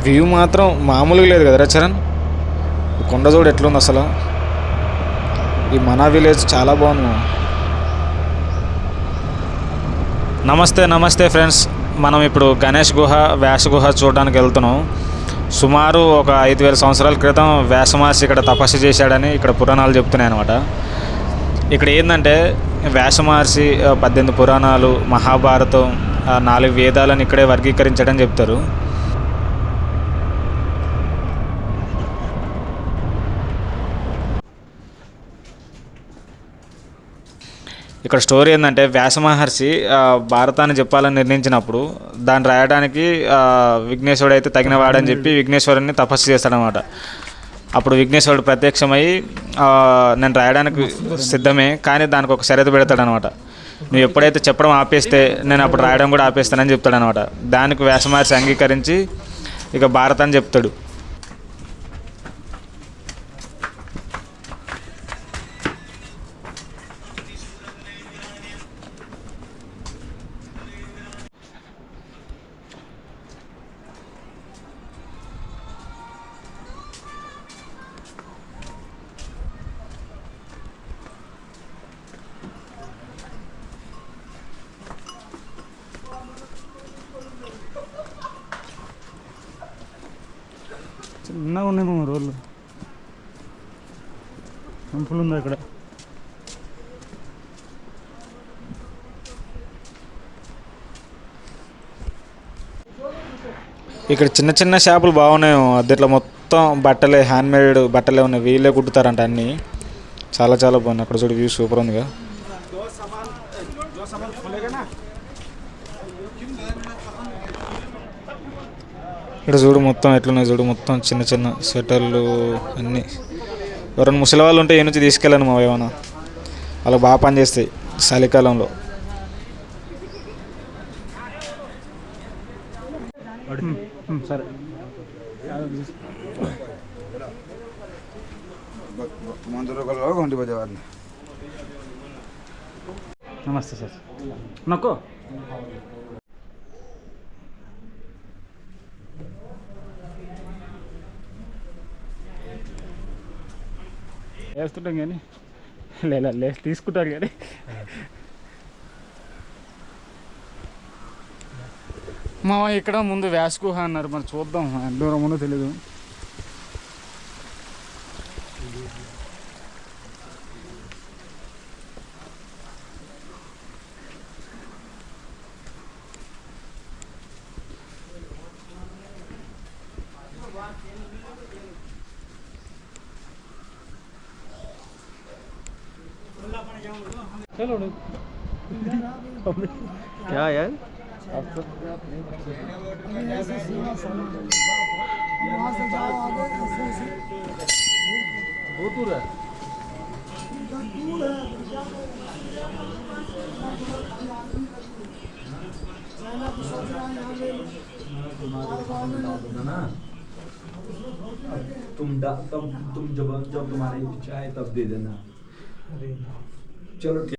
View మాత్రం మామూలుగా లేదు కదరా చరణ్. కొండ చూడు ఎట్లుంది అసలు. ఈ మనా విలేజ్ చాలా బాగుంది. నమస్తే నమస్తే ఫ్రెండ్స్, మనం ఇప్పుడు గణేష్ గుహ వ్యాస గుహ చూడడానికి వెళ్తున్నాం. సుమారు ఒక 5000 సంవత్సరాల క్రితం వ్యాస మహర్షి ఇక్కడ తపస్సు చేశాడని ఇక్కడ పురాణాలు చెప్తున్నాయి అనమాట. ఇక్కడ ఏంటంటే వ్యాస మహర్షి 18 పురాణాలు, మహాభారతం, 4 వేదాలను ఇక్కడే వర్గీకరించడం చెప్తారు. ఇక్కడ స్టోరీ ఏంటంటే వ్యాస మహర్షి భారతాన్ని చెప్పాలని నిర్ణయించినప్పుడు దాన్ని రాయడానికి విఘ్నేశ్వరుడు అయితే తగినవాడని చెప్పి విఘ్నేశ్వరుని తపస్సు చేస్తాడనమాట. అప్పుడు విఘ్నేశ్వరుడు ప్రత్యక్షమై నేను రాయడానికి సిద్ధమే, కానీ దానికి ఒక షరతు పెడతాడనమాట. నువ్వు ఎప్పుడైతే చెప్పడం ఆపేస్తే నేను అప్పుడు రాయడం కూడా ఆపేస్తానని చెప్తాడనమాట. దానికి వ్యాస మహర్షి అంగీకరించి ఇక భారతాన్ని చెప్తాడు. చిన్నగా ఉన్నాయి రోడ్లు, టెంపుల్ ఉంది ఇక్కడ. ఇక్కడ చిన్న చిన్న షాపులు బాగున్నాయి. అదిట్లో మొత్తం బట్టలే, హ్యాండ్మేడ్ బట్టలే ఉన్నాయి. వీళ్ళే కుట్టుతారంట అన్నీ. చాలా చాలా బాగున్నాయి. అక్కడ చూడు వ్యూ సూపర్ ఉందిగా. ఇక్కడ చూడు మొత్తం ఎట్లున్నాయి చూడు. మొత్తం చిన్న చిన్న స్వెటర్లు అన్నీ. ఎవరైనా ముసలి వాళ్ళు ఉంటే ఏ నుంచి తీసుకెళ్ళాను మా ఏమైనా, వాళ్ళకి బాగా పని చేస్తాయి చలికాలంలో. సరే, నమస్తే సార్. నాకు వేస్తుంటాం కానీ లేసి తీసుకుంటారు కానీ. మా ఇక్కడ ముందు వ్యాస గుహ అన్నారు, మరి చూద్దాం ఎంత దూరం ఉందో తెలీదు. चलो क्या यार बहुत दूर है. तुम जब तुम्हारी इच्छा है तब दे देना. चलो ठीक.